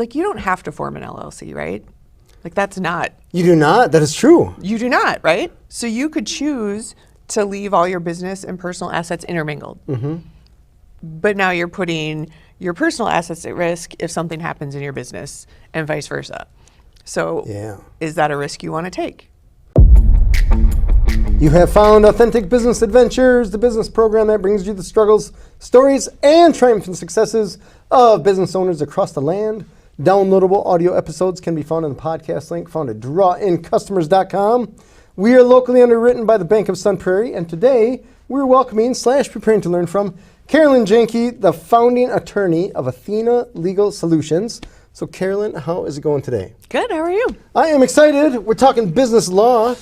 like you don't have to form an LLC, right? Like that's not. You do not? That is true. You do not, right? So you could choose to leave all your business and personal assets intermingled. But now you're putting your personal assets at risk if something happens in your business and vice versa. So is that a risk you want to take? You have found Authentic Business Adventures, the business program that brings you the struggles, stories, and triumphant successes of business owners across the land. Downloadable audio episodes can be found in the podcast link found at drawincustomers.com. We are locally underwritten by the Bank of Sun Prairie, and today we're welcoming / preparing to learn from Carolyn Jahnke, the founding attorney of Athena Legal Solutions. So Carolyn, how is it going today? Good, how are you? I am excited. We're talking business law.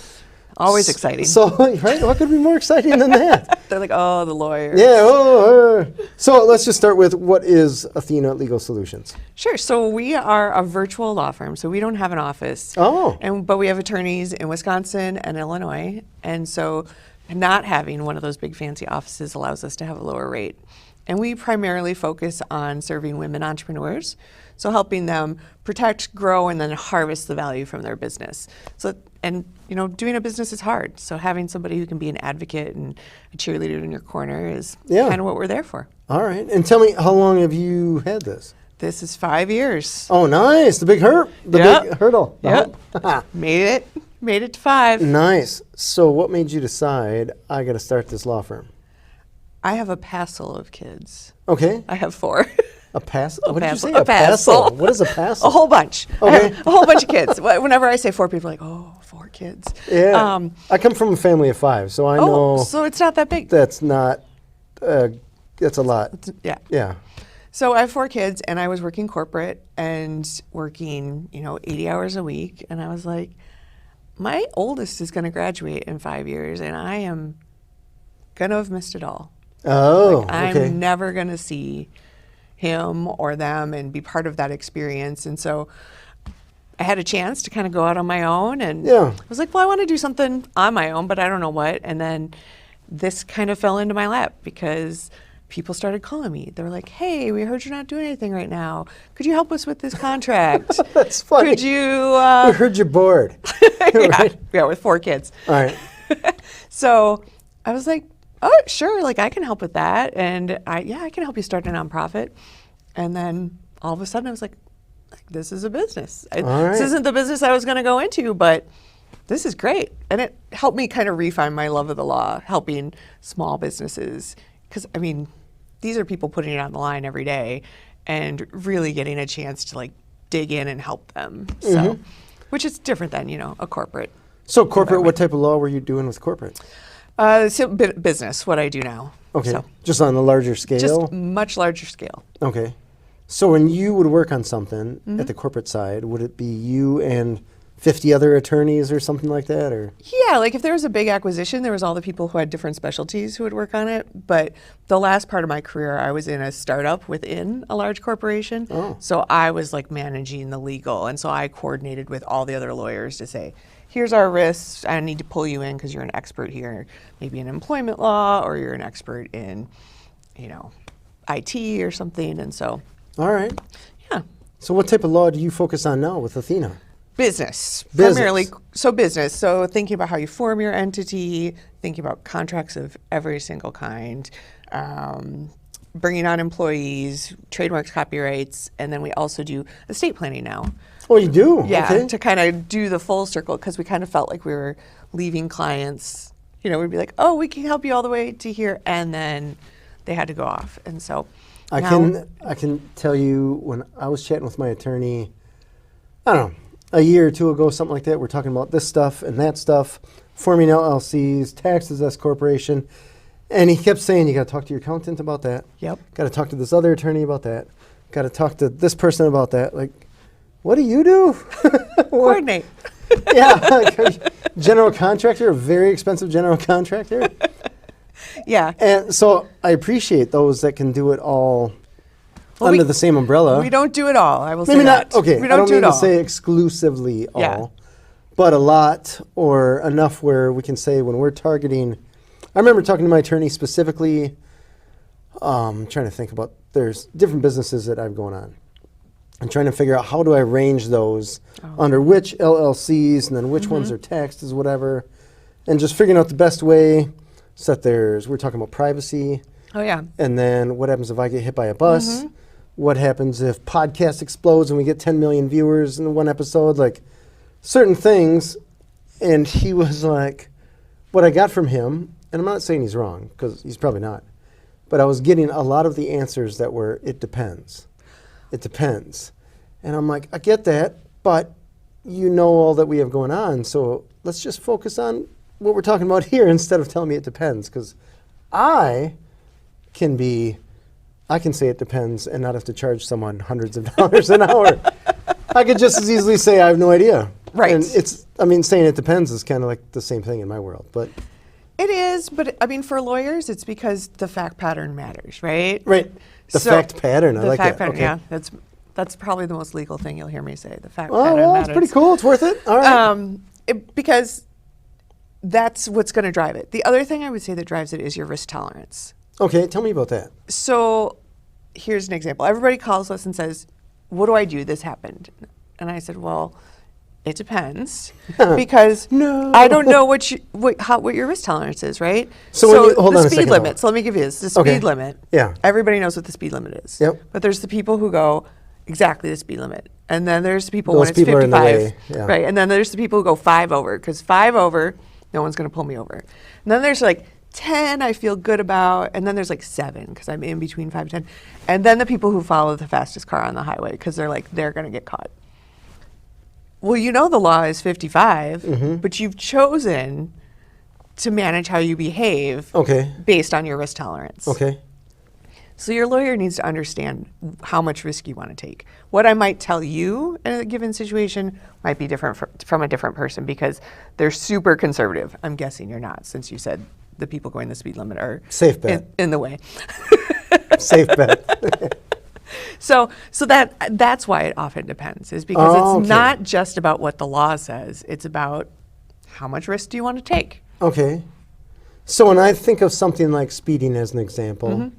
Always exciting. So, right, what could be more exciting than that? They're like, oh, the lawyers. Yeah. So let's just start with, what is Athena Legal Solutions? Sure. So we are a virtual law firm. So we don't have an office. But we have attorneys in Wisconsin and Illinois. And so not having one of those big fancy offices allows us to have a lower rate. And we primarily focus on serving women entrepreneurs. So helping them protect, grow, and then harvest the value from their business. So, and doing a business is hard. So having somebody who can be an advocate and a cheerleader in your corner is kind of what we're there for. All right. And tell me, how long have you had this? This is 5 years. Oh, nice. The big big hurdle. Yep. Made it to 5. Nice. So what made you decide, I got to start this law firm? I have a passel of kids. Okay. I have 4. A passel? What did you say? A passel. What is a passel? A whole bunch. Okay. I have a whole bunch of kids. Whenever I say 4, people are like, oh, 4 kids. Yeah. I come from a family of 5, so I know. So it's not that big. That's not, that's a lot. Yeah. So I have 4 kids, and I was working corporate and working, 80 hours a week. And I was like, my oldest is going to graduate in 5 years, and I am going to have missed it all. Oh, I'm never going to see him or them and be part of that experience. And so I had a chance to kind of go out on my own, and I was like, well, I want to do something on my own, but I don't know what. And then this kind of fell into my lap because people started calling me. They were like, hey, we heard you're not doing anything right now. Could you help us with this contract? That's funny. Could you? We heard you're bored. Yeah, with 4 kids. All right. So I was like, oh, sure, like I can help with that. And I can help you start a nonprofit. And then all of a sudden I was like this is a business. This isn't the business I was going to go into, but this is great. And it helped me kind of refine my love of the law, helping small businesses. Because, these are people putting it on the line every day and really getting a chance to like dig in and help them. So, which is different than, a corporate. So corporate, what type of law were you doing with corporate? So business, what I do now. Okay, so, just on a larger scale? Just much larger scale. Okay. So when you would work on something at the corporate side, would it be you and 50 other attorneys or something like that? Or yeah, like if there was a big acquisition, there was all the people who had different specialties who would work on it. But the last part of my career, I was in a startup within a large corporation. So I was like managing the legal. And so I coordinated with all the other lawyers to say, here's our risks. I need to pull you in because you're an expert here, maybe in employment law, or you're an expert in, IT or something. And so. All right. Yeah. So what type of law do you focus on now with Athena? Business. Primarily. So business. So thinking about how you form your entity, thinking about contracts of every single kind, bringing on employees, trademarks, copyrights, and then we also do estate planning now. Oh, you do? Yeah, okay. To kind of do the full circle, because we kind of felt like we were leaving clients, we'd be like, oh, we can help you all the way to here, and then they had to go off. And so I can tell you, when I was chatting with my attorney, I don't know, a year or 2 ago, something like that, we're talking about this stuff and that stuff, forming LLCs, taxes, S corporation, and he kept saying, you got to talk to your accountant about that. Yep. Got to talk to this other attorney about that. Got to talk to this person about that. Like, what do you do? Coordinate. Yeah, general contractor, a very expensive general contractor. Yeah. And so I appreciate those that can do it all under the same umbrella. We don't do it all, I will say Maybe that. not, okay, We I don't don't do mean it to all. say exclusively Yeah. all, but a lot or enough where we can say when we're targeting, I remember talking to my attorney specifically, trying to think about, there's different businesses that I have going on. and trying to figure out how do I arrange those under which LLCs and then which ones are taxed as whatever, and just figuring out the best way. So that we're talking about privacy. Oh, yeah. And then what happens if I get hit by a bus? What happens if podcast explodes and we get 10 million viewers in one episode? Like certain things. And he was like, what I got from him, and I'm not saying he's wrong, because he's probably not, but I was getting a lot of the answers that were, it depends. It depends. And I'm like, I get that, but you know all that we have going on, so let's just focus on what we're talking about here instead of telling me it depends, because I can say it depends and not have to charge someone hundreds of dollars an hour. I could just as easily say I have no idea. Right. And saying it depends is kind of like the same thing in my world, but. It is, but I mean, for lawyers, it's because the fact pattern matters, right? Right. The fact pattern, I like that. The fact pattern, okay. yeah. That's probably the most legal thing you'll hear me say. The fact Oh, pattern well, matters. it's pretty cool. It's worth it. All right. Because that's what's going to drive it. The other thing I would say that drives it is your risk tolerance. Okay, tell me about that. So here's an example. Everybody calls us and says, what do I do? This happened. And I said, well, it depends because I don't know what your risk tolerance is, right? So hold on a the second, speed limit. So let me give you this. The speed limit. Yeah. Everybody knows what the speed limit is. Yep. But there's the people who go exactly the speed limit. And then there's the people Those when it's people are in the 55. way, yeah. Right. And then there's the people who go 5 over, because 5 over, no one's going to pull me over. And then there's like 10 I feel good about, and then there's like 7 because I'm in between 5 and 10. And then the people who follow the fastest car on the highway because they're going to get caught. Well, you know the law is 55, but you've chosen to manage how you behave based on your risk tolerance. Okay. So your lawyer needs to understand how much risk you want to take. What I might tell you in a given situation might be different from a different person because they're super conservative. I'm guessing you're not, since you said the people going the speed limit are safe bet in the way. Safe bet. So that's why it often depends, is because it's not just about what the law says. It's about how much risk do you want to take. Okay. So when I think of something like speeding as an example,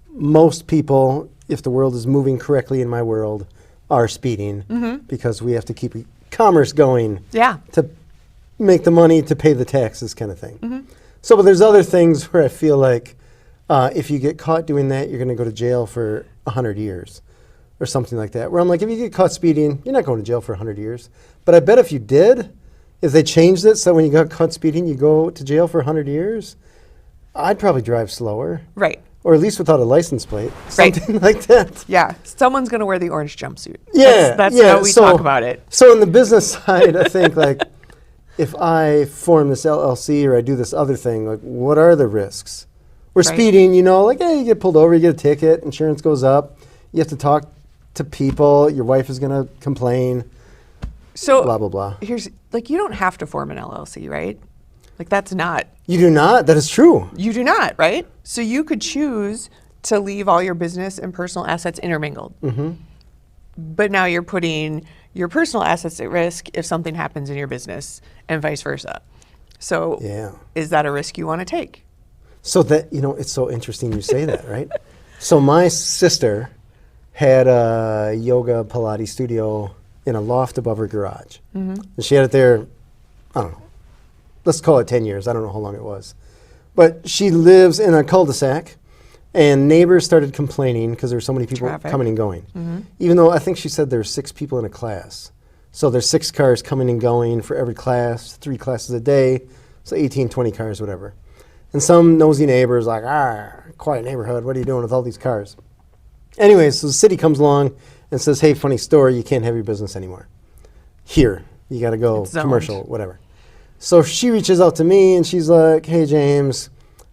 most people, if the world is moving correctly in my world, are speeding because we have to keep commerce going to make the money to pay the taxes kind of thing. So but there's other things where I feel like if you get caught doing that, you're going to go to jail for 100 years or something like that. Where I'm like, if you get caught speeding, you're not going to jail for 100 years. But I bet if you did, if they changed it so when you got caught speeding, you go to jail for 100 years, I'd probably drive slower. Right. Or at least without a license plate. Something like that. Yeah. Someone's going to wear the orange jumpsuit. Yeah. That's how we talk about it. So in the business side, I think like if I form this LLC or I do this other thing, like what are the risks? We're speeding, you know, like, hey, you get pulled over, you get a ticket, insurance goes up, you have to talk to people, your wife is going to complain, so blah, blah, blah. Here's, like, you don't have to form an LLC, right? Like, that's not. You do not? That is true. You do not, right? So you could choose to leave all your business and personal assets intermingled. But now you're putting your personal assets at risk if something happens in your business and vice versa. So is that a risk you want to take? So that, you know, it's so interesting you say that, right? So my sister had a yoga Pilates studio in a loft above her garage. And she had it there, I don't know, let's call it 10 years. I don't know how long it was. But she lives in a cul-de-sac, and neighbors started complaining because there were so many people coming and going. Even though I think she said there's 6 people in a class. So there's 6 cars coming and going for every class, 3 classes a day, so 18, 20 cars, whatever. And some nosy neighbors like, quiet neighborhood, what are you doing with all these cars? Anyways, so the city comes along and says, hey, funny story, you can't have your business anymore. Here, you got to go commercial, whatever. So she reaches out to me and she's like, hey, James,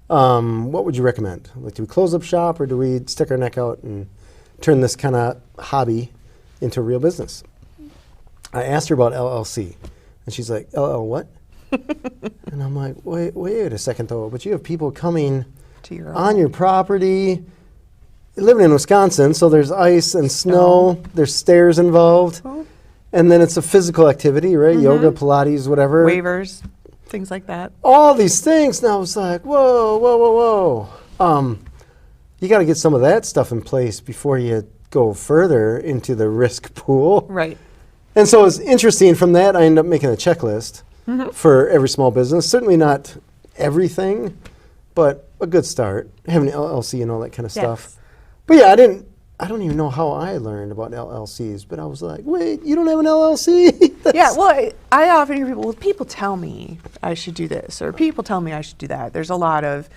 what would you recommend? Like, do we close up shop or do we stick our neck out and turn this kind of hobby into a real business? I asked her about LLC and she's like, LL what? And I'm like, wait a second though, but you have people coming on your property. You're living in Wisconsin, so there's ice and snow, there's stairs involved, and then it's a physical activity, right? Yoga, Pilates, whatever. Waivers, things like that. All these things. Now I was like, whoa. You got to get some of that stuff in place before you go further into the risk pool. Right. And so it's interesting. From that, I ended up making a checklist for every small business. Certainly not everything, but a good start. Having an LLC and all that kind of stuff. But yeah, I don't even know how I learned about LLCs, but I was like, wait, you don't have an LLC? Yeah, well, I often hear people, well, people tell me I should do this, or people tell me I should do that. There's a lot of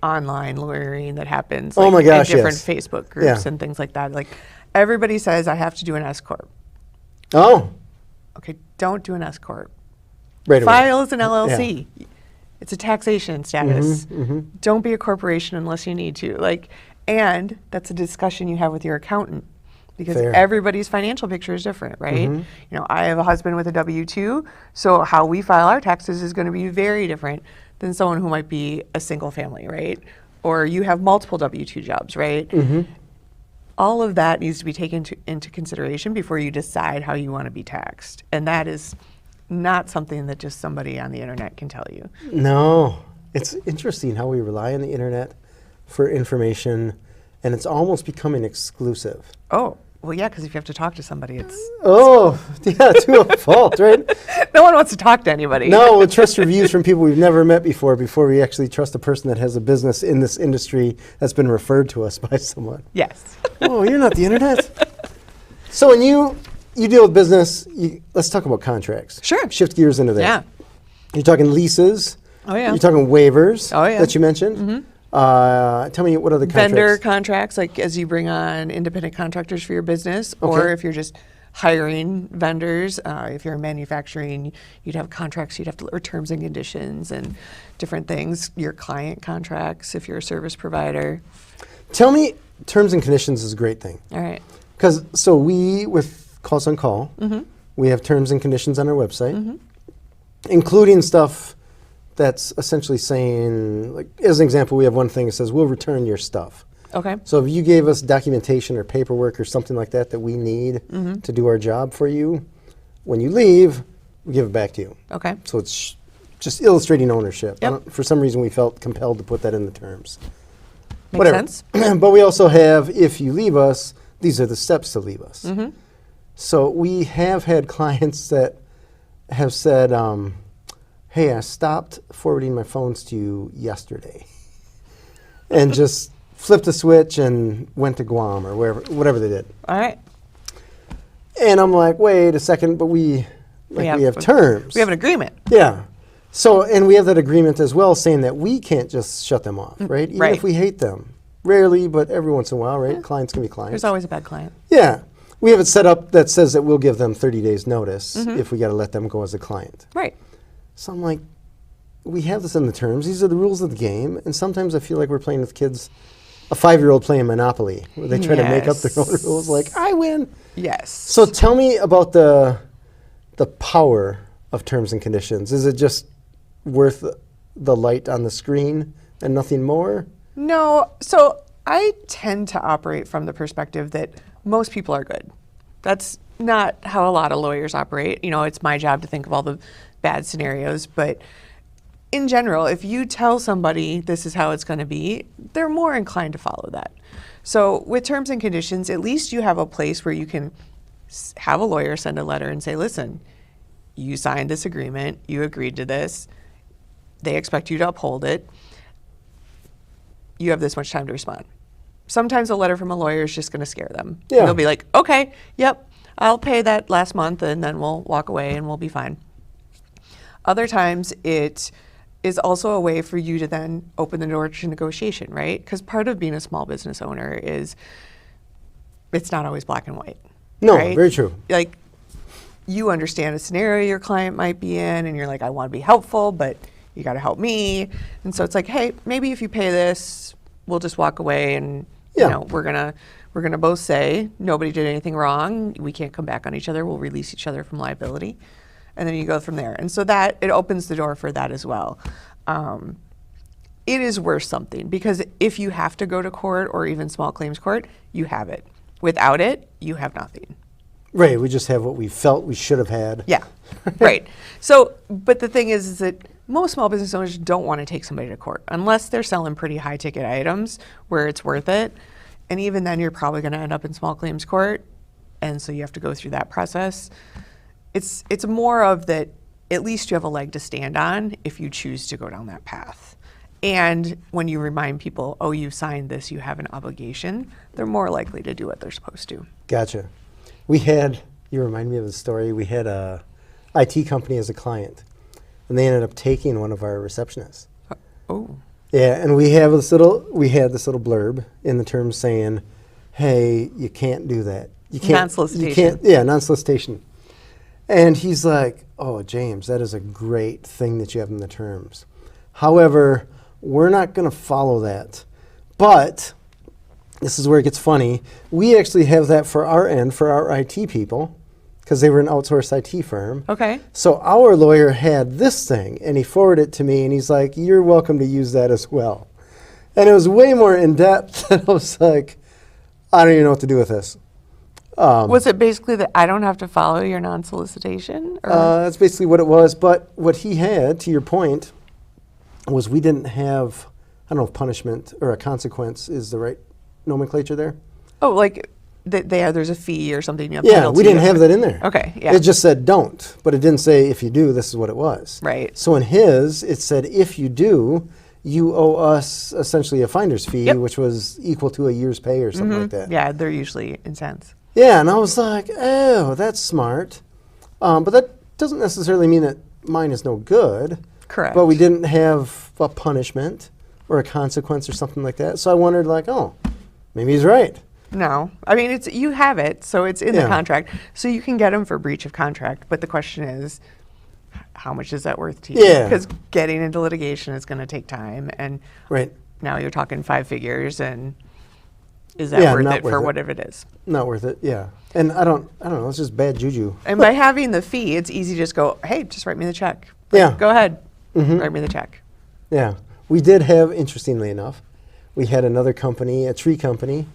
online lawyering that happens Oh my gosh, in different yes. Facebook groups Yeah. and things like that. Like, everybody says I have to do an S corp. Oh, Okay, don't do an S corp. right away. File as an LLC. It's a taxation status. Don't be a corporation unless you need to. And that's a discussion you have with your accountant, because Fair. everybody's financial picture is different, right? You know, I have a husband with a W-2, so how we file our taxes is going to be very different than someone who might be a single family, right? Or you have multiple W-2 jobs, right? All of that needs to be taken into consideration before you decide how you want to be taxed. And that is not something that just somebody on the internet can tell you. No. It's interesting how we rely on the internet for information, and it's almost becoming exclusive. Oh, well, yeah, because if you have to talk to somebody, it's Oh, yeah, to a fault, right? no one wants to talk to anybody. No, we'll trust reviews from people we've never met before we actually trust a person that has a business in this industry that's been referred to us by someone. Yes. Oh, you're not the internet? So when you deal with business, let's talk about contracts. Sure. Shift gears into that. Yeah. You're talking leases. Oh, yeah. You're talking waivers Oh, yeah. that you mentioned. Tell me what other contracts. Vendor contracts, like as you bring on independent contractors for your business, or Okay. if you're just hiring vendors. If you're manufacturing, you'd have contracts, or terms and conditions and different things. Your client contracts, if you're a service provider. Tell me, terms and conditions is a great thing. All right. Because we, with Calls on Call, we have terms and conditions on our website, including stuff that's essentially saying, like, as an example, we have one thing that says, we'll return your stuff. Okay. So if you gave us documentation or paperwork or something like that that we need to do our job for you, when you leave, we give it back to you. Okay. So it's just illustrating ownership. Yep. For some reason, we felt compelled to put that in the terms. Makes sense. But we also have, if you leave us, these are the steps to leave us. So we have had clients that have said, hey, I stopped forwarding my phones to you yesterday. And just flipped a switch and went to Guam or whatever they did. All right. And I'm like, wait a second, but we have terms. We have an agreement. Yeah. So, and we have that agreement as well saying that we can't just shut them off, right? Even right. if we hate them. Rarely, but every once in a while, right? Clients can be clients. There's always a bad client. Yeah. We have it set up that says that we'll give them 30 days notice if we got to let them go as a client. Right. So I'm like, we have this in the terms. These are the rules of the game. And sometimes I feel like we're playing with kids, a 5-year-old playing Monopoly, where they try to make up their own rules like, I win. Yes. So tell me about the power of terms and conditions. Is it just worth the light on the screen and nothing more? No. So I tend to operate from the perspective that most people are good. That's not how a lot of lawyers operate. You know, it's my job to think of all the bad scenarios, but in general, if you tell somebody this is how it's going to be, they're more inclined to follow that. So with terms and conditions, at least you have a place where you can have a lawyer send a letter and say, listen, you signed this agreement, you agreed to this, they expect you to uphold it, you have this much time to respond. Sometimes a letter from a lawyer is just going to scare them. Yeah. And they'll be like, okay, yep, I'll pay that last month and then we'll walk away and we'll be fine. Other times it is also a way for you to then open the door to negotiation, right? Because part of being a small business owner is it's not always black and white. No, right? very true. Like, you understand a scenario your client might be in and you're like, I want to be helpful, but you got to help me. And so it's like, hey, maybe if you pay this, we'll just walk away and you know, we're gonna both say nobody did anything wrong. We can't come back on each other. We'll release each other from liability. And then you go from there. And so that, it opens the door for that as well. It is worth something because if you have to go to court or even small claims court, you have it. Without it, you have nothing. Right, we just have what we felt we should have had. Yeah, right. So, but the thing is that most small business owners don't want to take somebody to court unless they're selling pretty high ticket items where it's worth it. And even then, you're probably going to end up in small claims court. And so you have to go through that process. It's more of that, at least you have a leg to stand on if you choose to go down that path. And when you remind people, oh, you signed this, you have an obligation, they're more likely to do what they're supposed to. Gotcha. You remind me of the story, we had a IT company as a client, and they ended up taking one of our receptionists. Oh. Yeah, and we had this little blurb in the terms saying, hey, you can't do that. You can't. Non-solicitation. Non-solicitation. And he's like, oh, James, that is a great thing that you have in the terms. However, we're not going to follow that. But this is where it gets funny. We actually have that for our end, for our IT people, because they were an outsourced IT firm. Okay. So our lawyer had this thing, and he forwarded it to me, and he's like, you're welcome to use that as well. And it was way more in-depth. I was like, I don't even know what to do with this. Was it basically that I don't have to follow your non-solicitation? That's basically what it was. But what he had, to your point, was we didn't have, I don't know if punishment or a consequence is the right nomenclature there. Oh, like there's a fee or something. Yeah, penalty. we didn't have that in there. Okay, yeah. It just said don't, but it didn't say if you do, this is what it was. Right. So in his, it said if you do, you owe us essentially a finder's fee, Yep. which was equal to a year's pay or something like that. Yeah, they're usually intense. Yeah, and I was like, oh, that's smart. But that doesn't necessarily mean that mine is no good. Correct. But we didn't have a punishment or a consequence or something like that. So I wondered, like, oh, maybe he's right. No, I mean, you have it, so it's in the Yeah. contract. So you can get them for breach of contract, but the question is, how much is that worth to you? Yeah. Because getting into litigation is going to take time, and Right. now you're talking 5 figures, and is that Yeah, worth not it worth for it. whatever it is? Not worth it, yeah. And I don't know, it's just bad juju. And by having the fee, it's easy to just go, hey, just write me the check. Yeah. Go ahead, write me the check. Yeah. We did have, interestingly enough, we had another company, a tree company,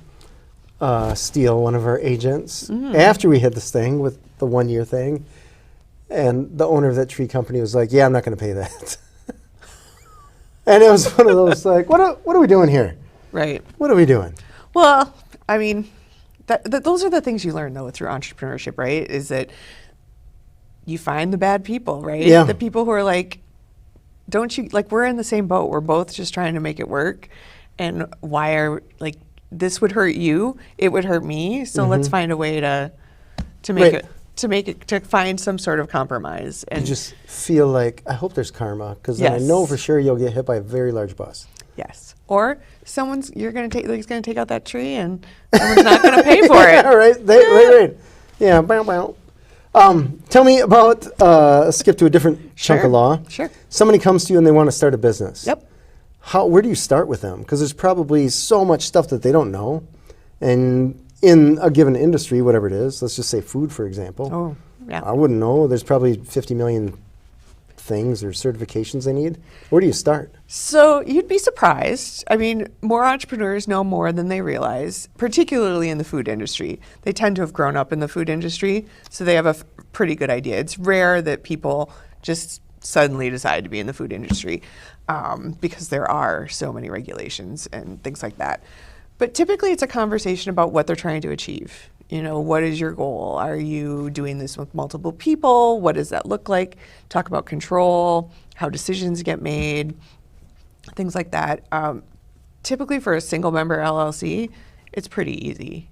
steal one of our agents after we had this thing with the 1-year thing. And the owner of that tree company was like, yeah, I'm not going to pay that. And it was one of those like, what are we doing here? Right. What are we doing? Well, I mean, those are the things you learn, though, through entrepreneurship, right? Is that you find the bad people, right? Yeah. The people who are like, don't you, like, we're in the same boat. We're both just trying to make it work. And like, this would hurt you, it would hurt me. So let's find a way to make it, to find some sort of compromise. And You just feel like, I hope there's karma, because then I know Yes. for sure you'll get hit by a very large bus. yes. Or he's going to take out that tree and someone's not going to pay for it. Yeah, right. Right. Yeah, bow, bow. Tell me about, skip to a different chunk Sure, of law. sure. Somebody comes to you and they want to start a business. Yep. Where do you start with them? Because there's probably so much stuff that they don't know. And in a given industry, whatever it is, let's just say food, for example. Oh, yeah. I wouldn't know. There's probably 50 million things or certifications they need. Where do you start? So you'd be surprised. I mean, more entrepreneurs know more than they realize, particularly in the food industry. They tend to have grown up in the food industry, so they have a pretty good idea. It's rare that people just suddenly decide to be in the food industry because there are so many regulations and things like that. But typically it's a conversation about what they're trying to achieve. You know, what is your goal? Are you doing this with multiple people? What does that look like? Talk about control, how decisions get made, things like that. Typically for a single member LLC, it's pretty easy.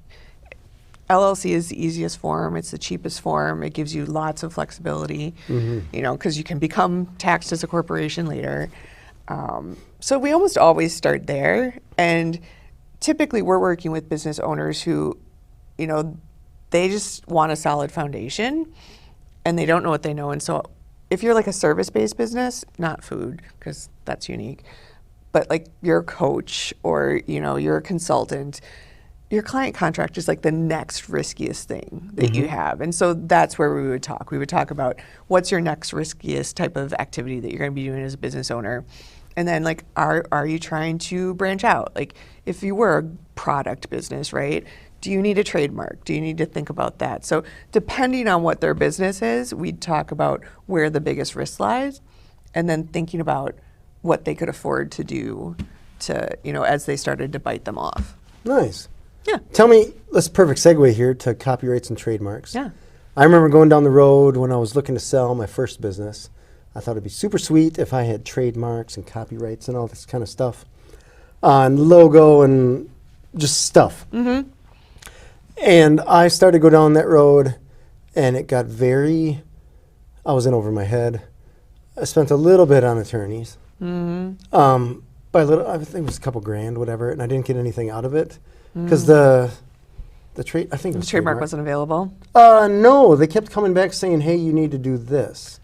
LLC is the easiest form. It's the cheapest form. It gives you lots of flexibility, you know, because you can become taxed as a corporation later. So we almost always start there. And typically we're working with business owners who, you know, they just want a solid foundation and they don't know what they know. And so if you're like a service-based business, not food, because that's unique, but like you're a coach or, you know, you're a consultant, your client contract is like the next riskiest thing that you have. And so that's where we would talk. We would talk about what's your next riskiest type of activity that you're going to be doing as a business owner. And then like, are you trying to branch out? Like if you were a product business, right? Do you need a trademark? Do you need to think about that? So depending on what their business is, we'd talk about where the biggest risk lies and then thinking about what they could afford to do to, you know, as they started to bite them off. Nice. Yeah. Tell me, let's perfect segue here to copyrights and trademarks. Yeah. I remember going down the road when I was looking to sell my first business. I thought it'd be super sweet if I had trademarks and copyrights and all this kind of stuff. And logo and just stuff. Mm-hmm. And I started to go down that road, and it got I was in over my head. I spent a little bit on attorneys. Mm-hmm. By a little, I think it was a couple grand, whatever, and I didn't get anything out of it because the trademark wasn't available. No, they kept coming back saying, "Hey, you need to do this."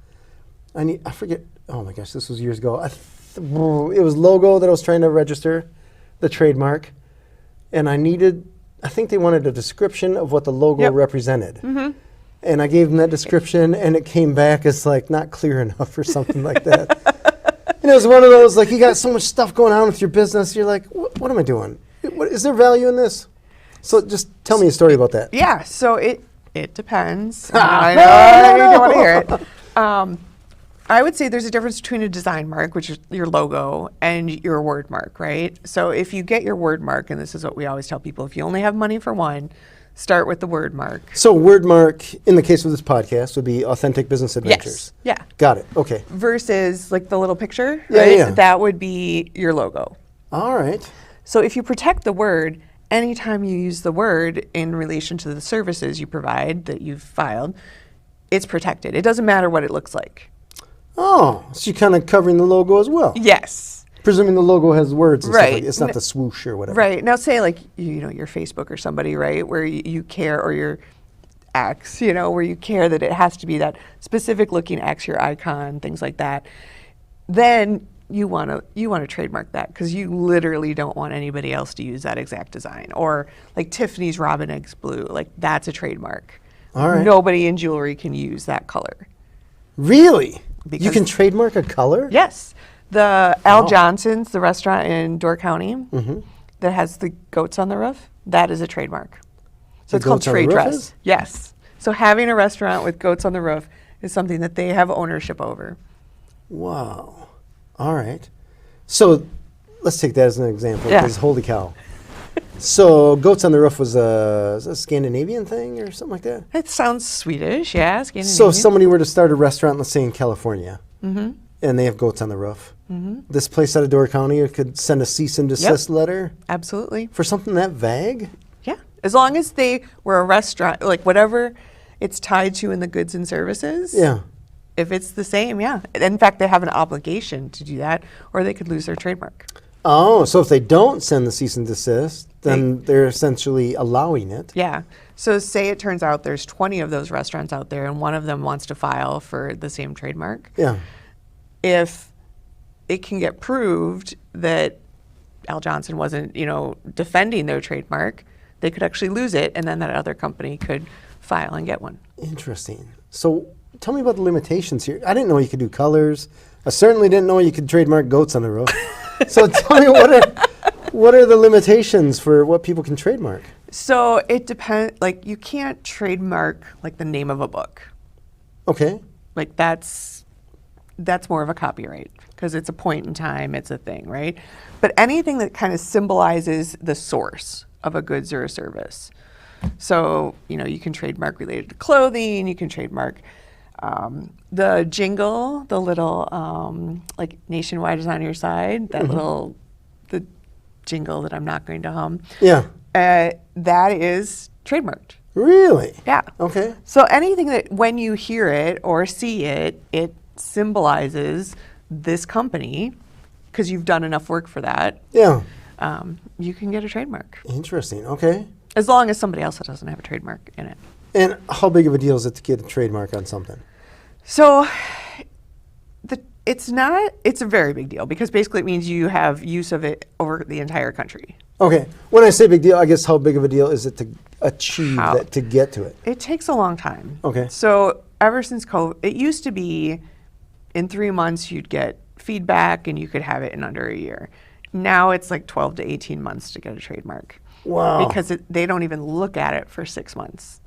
I forget. Oh my gosh, this was years ago. It was logo that I was trying to register, the trademark, and I think they wanted a description of what the logo represented. Mm-hmm. And I gave them that description, and it came back as like not clear enough or something like that. And it was one of those, like, you got so much stuff going on with your business, you're like, what am I doing? Is there value in this? So just tell me a story about that. Yeah, so it depends. I know you don't want to hear it. I would say there's a difference between a design mark, which is your logo, and your word mark, right? So if you get your word mark, and this is what we always tell people, if you only have money for one, start with the word mark. So word mark, in the case of this podcast, would be Authentic Business Adventures. Yes. Yeah. Got it. Okay. Versus like the little picture, Yeah, right? yeah. That would be your logo. All right. So if you protect the word, anytime you use the word in relation to the services you provide that you've filed, it's protected. It doesn't matter what it looks like. Oh, so you're kind of covering the logo as well. Yes. Presuming the logo has words and stuff Right. like it's not the swoosh or whatever. Right. Now say like, your Facebook or somebody, right, where you care, or your X, where you care that it has to be that specific looking X, your icon, things like that. Then you want to trademark that because you literally don't want anybody else to use that exact design. Or like Tiffany's Robin Eggs Blue, like that's a trademark. All right. Nobody in jewelry can use that color. Really? You Because- can trademark a color? Yes. The Al Johnson's, the restaurant in Door County Mm-hmm. that has the goats on the roof, that is a trademark. So The it's called goats on the trade roof dress. is? Yes. So having a restaurant with goats on the roof is something that they have ownership over. Wow. All right. So let's take that as an example. Yeah. Because holy cow. So goats on the roof was is that a Scandinavian thing or something like that? It sounds Swedish, yeah. So if somebody were to start a restaurant, let's say in California, Mm-hmm. and they have goats on the roof, Mm-hmm. this place out of Door County could send a cease and desist letter Absolutely. for something that vague? Yeah. As long as they were a restaurant, like whatever it's tied to in the goods and services. Yeah. If it's the same, yeah. In fact, they have an obligation to do that, or they could lose their trademark. Oh, so if they don't send the cease and desist, then they're essentially allowing it. Yeah. So say it turns out there's 20 of those restaurants out there and one of them wants to file for the same trademark. Yeah. If it can get proved that Al Johnson wasn't, defending their trademark, they could actually lose it, and then that other company could file and get one. Interesting. So tell me about the limitations here. I didn't know you could do colors. I certainly didn't know you could trademark goats on the roof. So tell me what are the limitations for what people can trademark? So it depends, like you can't trademark like the name of a book. Okay. Like that's more of a copyright because it's a point in time, it's a thing, right? But anything that kind of symbolizes the source of a goods or a service. So, you can trademark related to clothing, you can trademark the jingle, the little, like Nationwide is on your side, that the jingle that I'm not going to hum. Yeah. That is trademarked. Really? Yeah. Okay. So anything that when you hear it or see it, it symbolizes this company because you've done enough work for that. Yeah. You can get a trademark Interesting. Okay. as long as somebody else doesn't have a trademark in it. And how big of a deal is it to get a trademark on something? So it's a very big deal because basically it means you have use of it over the entire country. Okay. When I say big deal, I guess how big of a deal is it to achieve that, to get to it? It takes a long time. Okay. So ever since COVID, it used to be in 3 months you'd get feedback and you could have it in under a year. Now it's like 12 to 18 months to get a trademark. Wow. Because they don't even look at it for 6 months.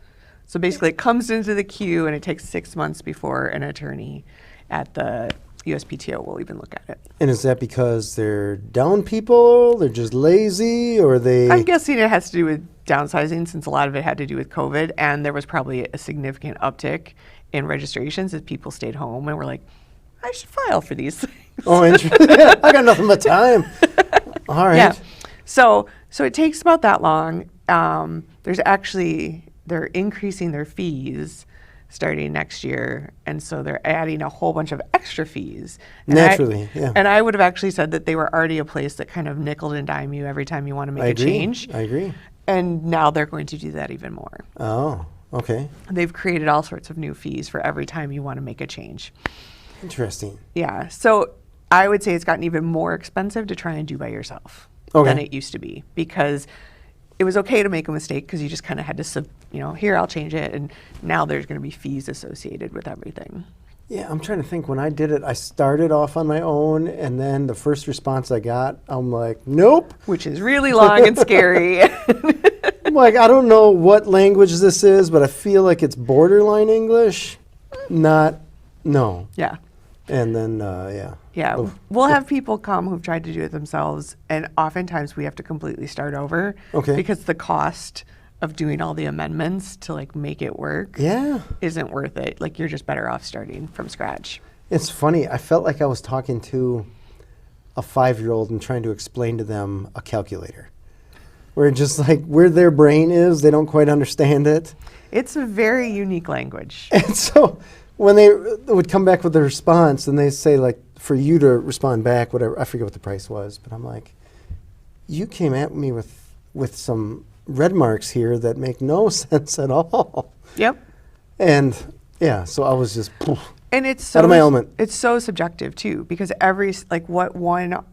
So basically it comes into the queue and it takes 6 months before an attorney at the USPTO will even look at it. And is that because they're down people, they're just lazy, or they... I'm guessing it has to do with downsizing, since a lot of it had to do with COVID, and there was probably a significant uptick in registrations as people stayed home and were like, I should file for these things. Oh, interesting. I got nothing but time. All right. Yeah. So it takes about that long. They're increasing their fees starting next year, and so they're adding a whole bunch of extra fees. And Naturally, yeah. And I would have actually said that they were already a place that kind of nickel and dime you every time you want to make a change. I agree. And now they're going to do that even more. Oh, okay. They've created all sorts of new fees for every time you want to make a change. Interesting. Yeah. So I would say it's gotten even more expensive to try and do by yourself than it used to be, because it was okay to make a mistake because you just kind of had to, here, I'll change it. And now there's going to be fees associated with everything. Yeah, I'm trying to think. When I did it, I started off on my own, and then the first response I got, I'm like, nope. Which is really long and scary. I'm like, I don't know what language this is, but I feel like it's borderline English. No. Yeah. And then, yeah. Yeah, Oh. we'll have people come who've tried to do it themselves, and oftentimes we have to completely start over. Okay. Because the cost of doing all the amendments to like make it work isn't worth it. Like, you're just better off starting from scratch. It's funny. I felt like I was talking to a 5-year-old and trying to explain to them a calculator. Where just like where their brain is, they don't quite understand it. It's a very unique language. And so when they would come back with a response, and they say, like, for you to respond back, whatever, I forget what the price was, but I'm like, you came at me with some red marks here that make no sense at all. Yep. And yeah, so I was just poof, And it's so out of my element. It's so subjective too, because what one,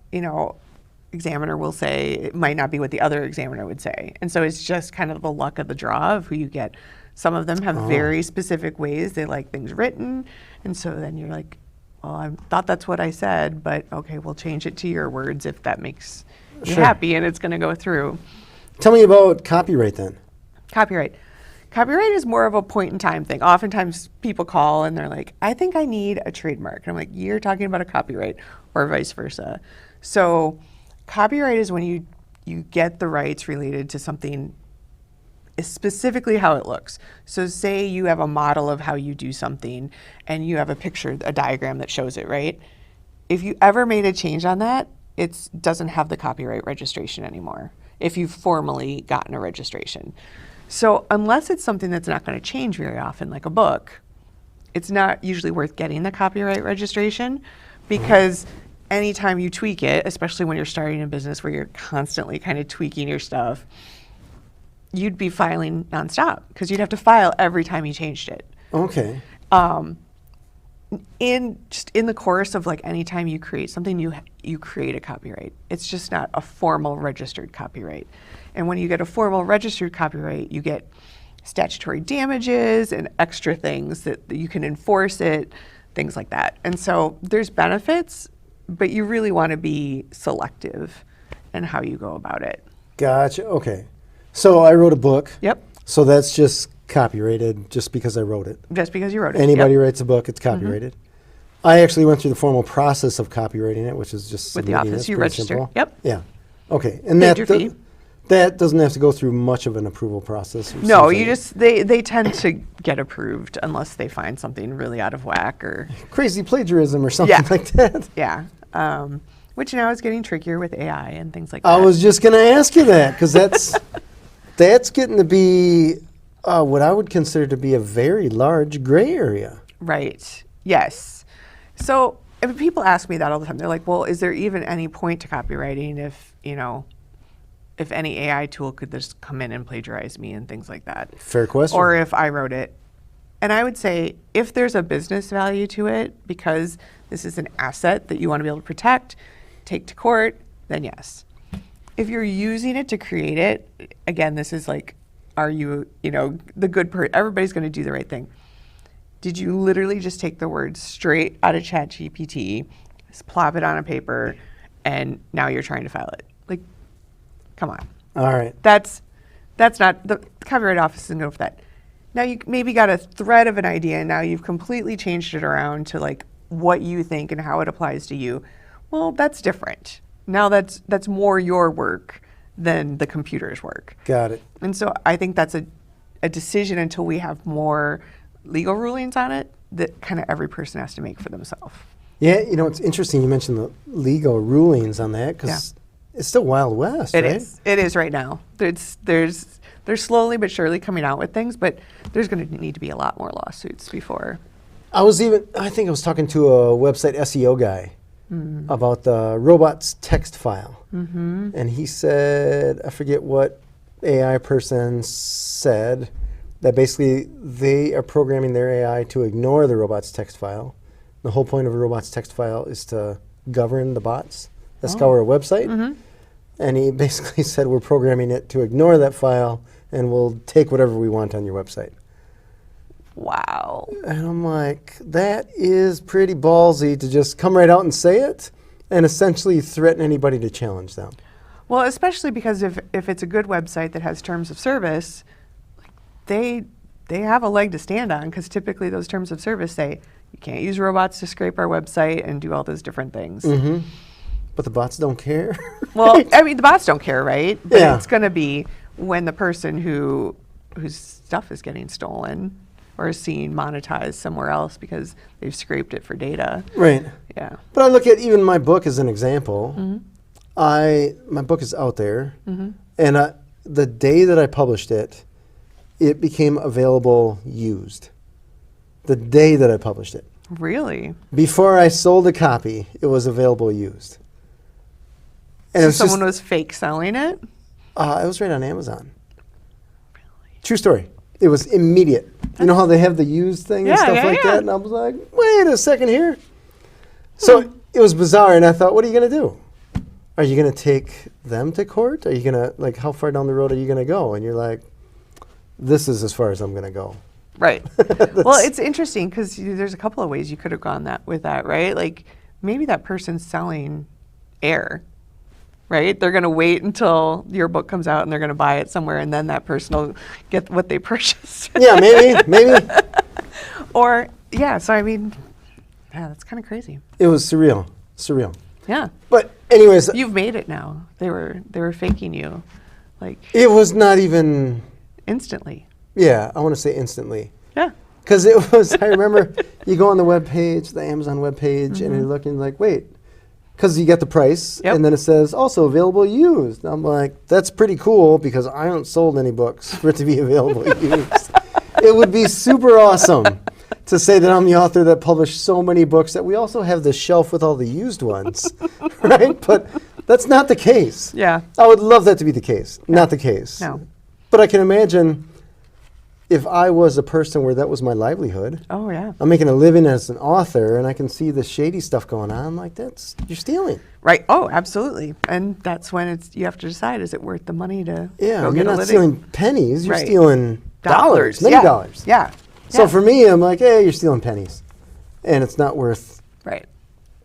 examiner will say, it might not be what the other examiner would say. And so it's just kind of the luck of the draw of who you get. Some of them have very specific ways they like things written. And so then you're like, well, I thought that's what I said, but okay, we'll change it to your words if that makes you happy and it's going to go through. Tell me about copyright then. Copyright. Copyright is more of a point in time thing. Oftentimes people call and they're like, I think I need a trademark. And I'm like, you're talking about a copyright, or vice versa. So copyright is when you get the rights related to something, specifically how it looks. So say you have a model of how you do something and you have a picture, a diagram that shows it, right? If you ever made a change on that, it doesn't have the copyright registration anymore if you've formally gotten a registration. So unless it's something that's not going to change very often, like a book, it's not usually worth getting the copyright registration, because anytime you tweak it, especially when you're starting a business where you're constantly kind of tweaking your stuff, you'd be filing nonstop because you'd have to file every time you changed it. Okay. In the course of like any time you create something, you create a copyright. It's just not a formal registered copyright. And when you get a formal registered copyright, you get statutory damages and extra things that you can enforce it, things like that. And so there's benefits, but you really want to be selective in how you go about it. Gotcha. Okay. So I wrote a book. Yep. So that's just copyrighted just because I wrote it. Just because you wrote it. Anybody Yep. writes a book, it's copyrighted. I actually went through the formal process of copywriting it, which is just With the submitting it. office, It's you pretty register. simple. Yep. Yeah. Okay. And Paid your fee. that doesn't have to go through much of an approval process. It No, seems you like just, they tend to get approved unless they find something really out of whack or, crazy plagiarism or something Yeah. like that. yeah. Which now is getting trickier with AI and things like that. I was just going to ask you that, because that's getting to be what I would consider to be a very large gray area. Right. Yes. So if people ask me that all the time. They're like, well, is there even any point to copywriting if any AI tool could just come in and plagiarize me and things like that? Fair question. Or if I wrote it. And I would say if there's a business value to it, because this is an asset that you want to be able to protect, take to court, then yes. If you're using it to create it, again, this is like, are you, the good person, everybody's going to do the right thing. Did you literally just take the words straight out of ChatGPT, plop it on a paper, and now you're trying to file it? Like, come on. All right. That's not, the Copyright Office isn't going for that. Now you maybe got a thread of an idea, and now you've completely changed it around to like what you think and how it applies to you, well, that's different. Now that's more your work than the computer's work. Got it. And so I think that's a decision until we have more legal rulings on it that kind of every person has to make for themselves. Yeah, you know, it's interesting you mentioned the legal rulings on that because it's still Wild West, It right? is. It is right now. They're slowly but surely coming out with things, but there's going to need to be a lot more lawsuits before. I think I was talking to a website SEO guy about the robots text file. Mm-hmm. And he said, I forget what AI person said, that basically they are programming their AI to ignore the robot's text file. The whole point of a robot's text file is to govern the bots that scour a website. Mm-hmm. And he basically said, we're programming it to ignore that file and we'll take whatever we want on your website. Wow. And I'm like, that is pretty ballsy to just come right out and say it and essentially threaten anybody to challenge them. Well, especially because if it's a good website that has terms of service, they have a leg to stand on, because typically those terms of service say you can't use robots to scrape our website and do all those different things. Mm-hmm. But the bots don't care. Well, I mean, the bots don't care, right? But Yeah. it's going to be when the person whose stuff is getting stolen or is seen monetized somewhere else because they've scraped it for data. Right. Yeah. But I look at even my book as an example. Mm-hmm. My book is out there, Mm-hmm. and the day that I published it, it became available used. The day that I published it. Really? Before I sold a copy, it was available used. And So it was someone was fake selling it? it was right on Amazon. True story. It was immediate. You know how they have the used thing and Yeah, stuff yeah, like yeah. that? And I was like, wait a second here. So it was bizarre, and I thought, what are you going to do? Are you going to take them to court? Are you going to, like, how far down the road are you going to go? And you're like, this is as far as I'm going to go. Right. Well, it's interesting because there's a couple of ways you could have gone with that, right? Like maybe that person's selling air, right? They're going to wait until your book comes out and they're going to buy it somewhere, and then that person will get what they purchased. Yeah, maybe. Or, yeah, so I mean, yeah, that's kind of crazy. It was surreal. Yeah. But anyways, You've made it now. They were faking you, like, it was not even, instantly. yeah, I want to say instantly. Yeah. Because it was, I remember you go on the web page, the Amazon web page, and you're looking like, wait, because you get the price, Yep. and then it says also available used. And I'm like, that's pretty cool because I haven't sold any books for it to be available used. It would be super awesome to say that I'm the author that published so many books that we also have the shelf with all the used ones, right? But that's not the case. Yeah. I would love that to be the case. Not the case. No. But I can imagine if I was a person where that was my livelihood. Oh, yeah. I'm making a living as an author, and I can see the shady stuff going on. Like, you're stealing. Right. Oh, absolutely. And that's when you have to decide, is it worth the money to Yeah, go you're get a not living? stealing pennies. You're Right. stealing dollars, many Yeah. dollars. Yeah. So Yeah. for me, I'm like, hey, you're stealing pennies, and it's not worth Right.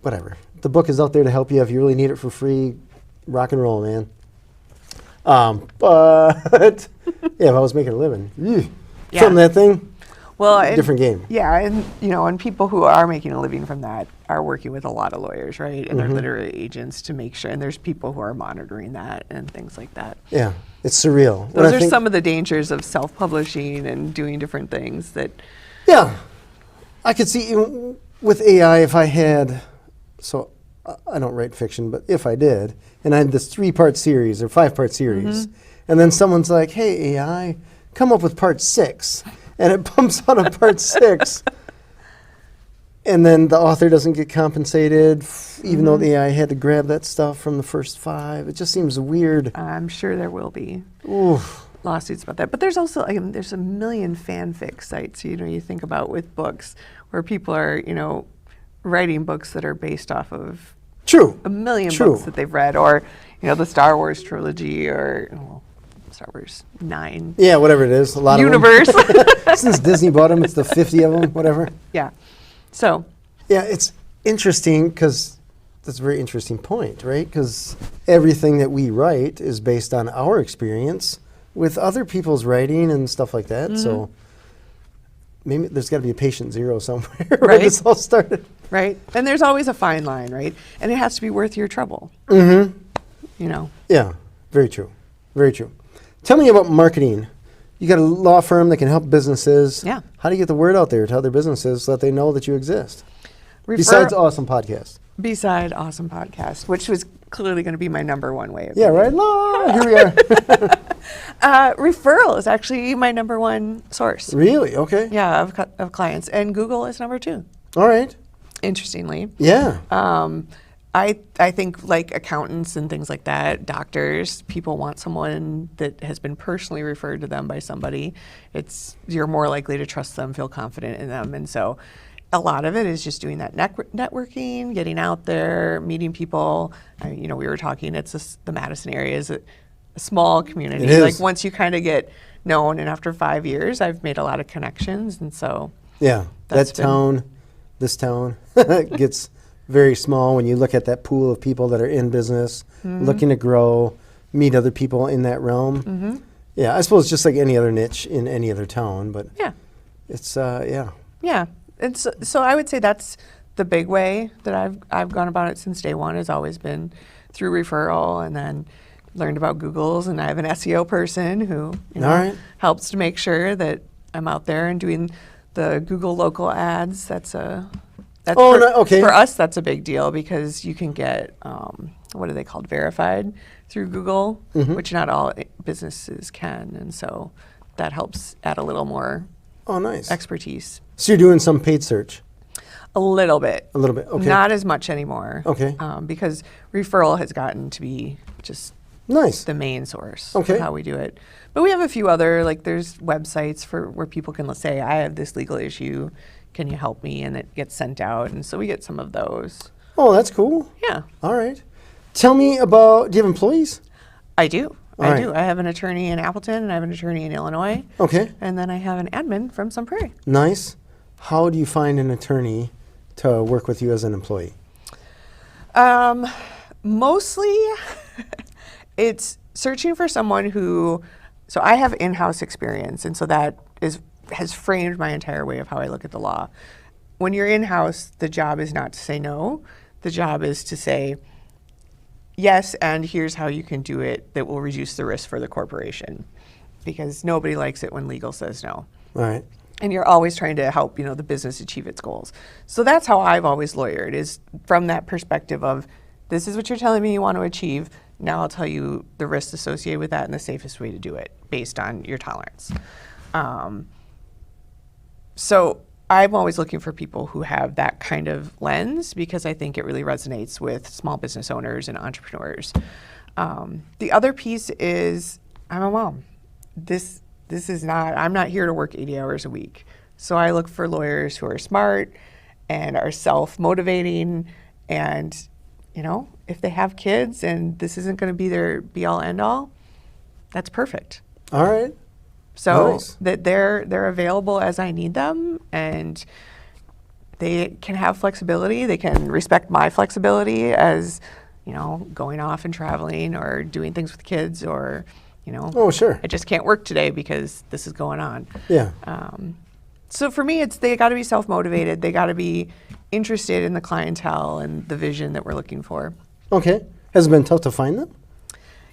whatever. The book is out there to help you if you really need it for free. Rock and roll, man. But yeah, if I was making a living Yeah. from that thing, Well, and, different game. Yeah, and and people who are making a living from that are working with a lot of lawyers, right? And they're Mm-hmm. literary agents to make sure, and there's people who are monitoring that and things like that. Yeah, it's surreal. When Those I are think- some of the dangers of self-publishing and doing different things that, Yeah, I could see even with AI if I had, so I don't write fiction, but if I did, and I had this 3-part series or 5-part series, and then someone's like, hey, AI, come up with part 6, and it pumps out a part 6, and then the author doesn't get compensated, even though the AI had to grab that stuff from the first 5. It just seems weird. I'm sure there will be Oof. lawsuits about that. But there's also, there's a million fanfic sites, you think about with books where people are, writing books that are based off of True. a million True. books that they've read, or, the Star Wars trilogy, or, Star Wars 9 Yeah, whatever it is. A lot universe. of them. Since Disney bought them, it's the 50 of them, whatever. Yeah. So, Yeah, it's interesting because that's a very interesting point, right? Because everything that we write is based on our experience with other people's writing and stuff like that. So maybe there's got to be a patient zero somewhere where Right. this all started. right? And there's always a fine line, right? And it has to be worth your trouble. Mm-hmm. You know. Yeah, very true. Very true. Tell me about marketing. You got a law firm that can help businesses. Yeah. How do you get the word out there to other businesses so that they know that you exist? Besides Awesome Podcast. Besides Awesome Podcast, which was clearly going to be my number one way of Yeah, right? Here we are. Referral is actually my number one source. Really? Okay. Yeah, of clients. And Google is number two, All right. interestingly. Yeah. I think like accountants and things like that, doctors, people want someone that has been personally referred to them by somebody. You're more likely to trust them, feel confident in them. And so a lot of it is just doing that networking, getting out there, meeting people. We were talking, the Madison area is a small community. It is. Like once you kind of get known, and after 5 years, I've made a lot of connections. And so Yeah. This town gets very small when you look at that pool of people that are in business, looking to grow, meet other people in that realm. Mm-hmm. Yeah, I suppose just like any other niche in any other town, but yeah, it's yeah. Yeah, and so I would say that's the big way that I've gone about it since day one. Has always been through referral, and then learned about Google's, and I have an SEO person who helps to make sure that I'm out there and doing the Google local ads. For us, that's a big deal because you can get, what are they called, verified through Google, which not all businesses can. And so that helps add a little more expertise. So you're doing some paid search? A little bit. Okay. Not as much anymore. Okay. Because referral has gotten to be just the main source of how we do it. But we have a few other, there's websites where people can say, I have this legal issue. Can you help me? And it gets sent out. And so we get some of those. Oh, that's cool. Yeah. All right. Tell me about, do you have employees? I do. I do. I have an attorney in Appleton and I have an attorney in Illinois. Okay. And then I have an admin from Sun Prairie. Nice. How do you find an attorney to work with you as an employee? Mostly it's searching for someone so I have in-house experience. And so that has framed my entire way of how I look at the law. When you're in-house, the job is not to say no. The job is to say yes, and here's how you can do it that will reduce the risk for the corporation. Because nobody likes it when legal says no. All right. And you're always trying to help, the business achieve its goals. So that's how I've always lawyered, is from that perspective of, this is what you're telling me you want to achieve. Now I'll tell you the risks associated with that and the safest way to do it based on your tolerance. So I'm always looking for people who have that kind of lens because I think it really resonates with small business owners and entrepreneurs. The other piece is I'm a mom. I'm not here to work 80 hours a week. So I look for lawyers who are smart and are self-motivating and, if they have kids and this isn't going to be their be-all, end-all, that's perfect. All right. So that they're available as I need them, and they can have flexibility. They can respect my flexibility as, going off and traveling or doing things with kids or, Oh, sure. I just can't work today because this is going on. Yeah. So for me, they got to be self-motivated. They got to be interested in the clientele and the vision that we're looking for. Okay. Has it been tough to find them?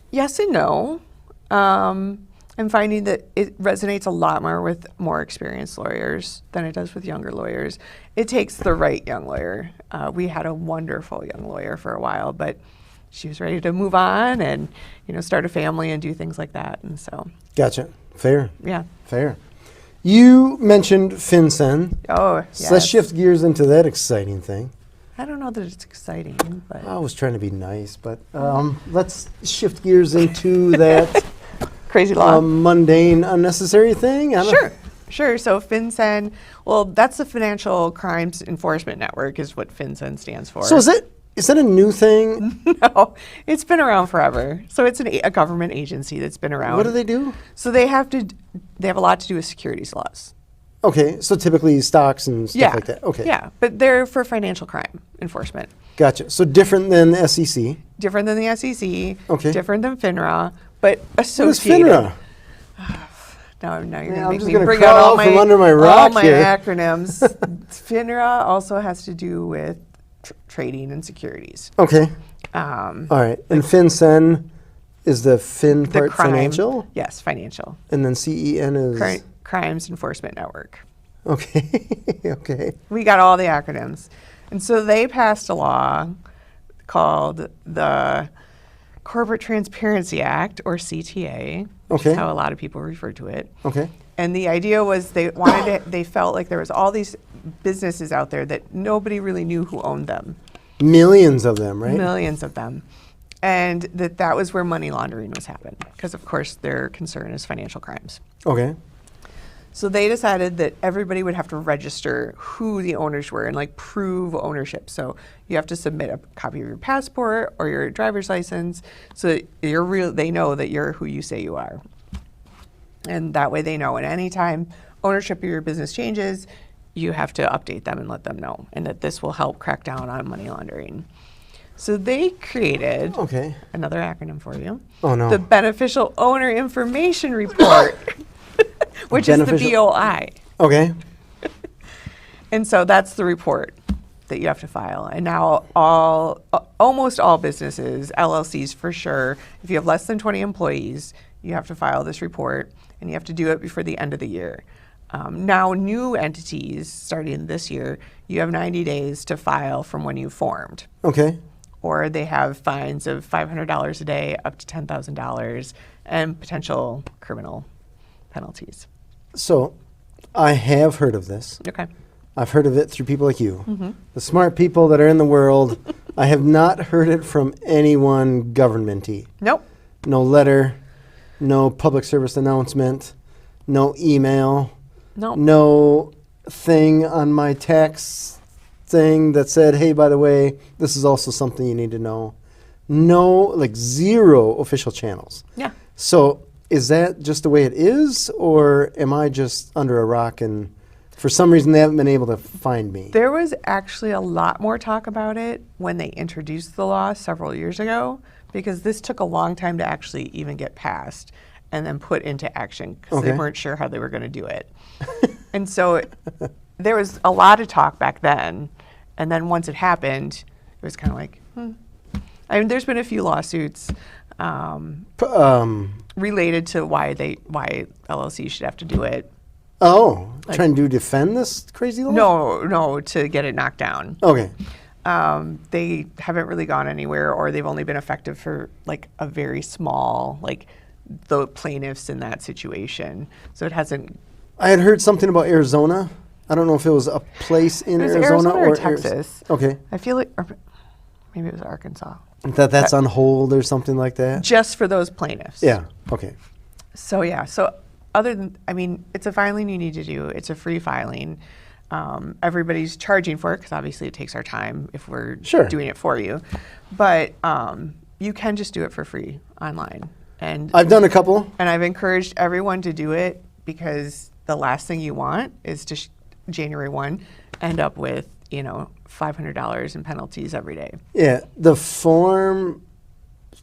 Yes and no. I'm finding that it resonates a lot more with more experienced lawyers than it does with younger lawyers. It takes the right young lawyer. We had a wonderful young lawyer for a while, but she was ready to move on and, start a family and do things like that. And so. Gotcha. Fair. Yeah. Fair. You mentioned FinCEN. Oh, yes. So let's shift gears into that exciting thing. I don't know that it's exciting, but. I was trying to be nice, but let's shift gears into that. Crazy law. Mundane, unnecessary thing? Sure. So FinCEN, that's the Financial Crimes Enforcement Network is what FinCEN stands for. So is that a new thing? No, it's been around forever. So it's a government agency that's been around. What do they do? So they have a lot to do with securities laws. Okay, so typically stocks and stuff like that. Okay. Yeah, but they're for financial crime enforcement. Gotcha. So different than the SEC. Different than the SEC. Okay. Different than FINRA, but associated. What is FINRA? Now you're Yeah, going to I'm make just me gonna bring crawl out out from under my rock my here. acronyms. FINRA also has to do with trading and securities. Okay. All right. And FinCEN is the fin the part crime, financial? Yes, financial. And then CEN is? Crimes Enforcement Network. Okay. Okay. We got all the acronyms. And so they passed a law called the Corporate Transparency Act, or CTA, which Okay. is how a lot of people refer to it. Okay. And the idea was they felt like there was all these businesses out there that nobody really knew who owned them. Millions of them, right? Millions of them. And that was where money laundering was happening, because of course their concern is financial crimes. Okay. So they decided that everybody would have to register who the owners were and like prove ownership. So you have to submit a copy of your passport or your driver's license, so that they know that you're who you say you are. And that way they know at any time ownership of your business changes, you have to update them and let them know, and that this will help crack down on money laundering. So they created another acronym for you. Oh no. The Beneficial Owner Information Report, which is the BOI. Okay. And so that's the report that you have to file. And now almost all businesses, LLCs for sure, if you have less than 20 employees, you have to file this report, and you have to do it before the end of the year. Now new entities, starting this year, you have 90 days to file from when you formed. Okay. Or they have fines of $500 a day up to $10,000 and potential criminal penalties. So I have heard of this. Okay. I've heard of it through people like you, the smart people that are in the world. I have not heard it from anyone government-y. Nope. No letter, no public service announcement, no email, Nope. no thing on my tax thing that said, hey, by the way, this is also something you need to know. No, like zero official channels. Yeah. So is that just the way it is, or am I just under a rock and for some reason they haven't been able to find me? There was actually a lot more talk about it when they introduced the law several years ago, because this took a long time to actually even get passed and then put into action, because they weren't sure how they were going to do it. And so there was a lot of talk back then, and then once it happened, it was kind of like, I mean, there's been a few lawsuits related to why LLCs should have to do it. Oh, trying to defend this crazy law? No, to get it knocked down. Okay. They haven't really gone anywhere, or they've only been effective for like a very small, like the plaintiffs in that situation. So it hasn't. I had heard something about Arizona. I don't know if it was a place in Arizona or Texas. Okay. I feel like, or maybe it was Arkansas. That's on hold or something like that? Just for those plaintiffs. Yeah, okay. So yeah, so other than, I mean, it's a filing you need to do. It's a free filing. Everybody's charging for it, because obviously it takes our time if we're doing it for you. But you can just do it for free online. And I've done a couple. And I've encouraged everyone to do it, because the last thing you want is to January 1 end up with, $500 in penalties every day. Yeah, the form,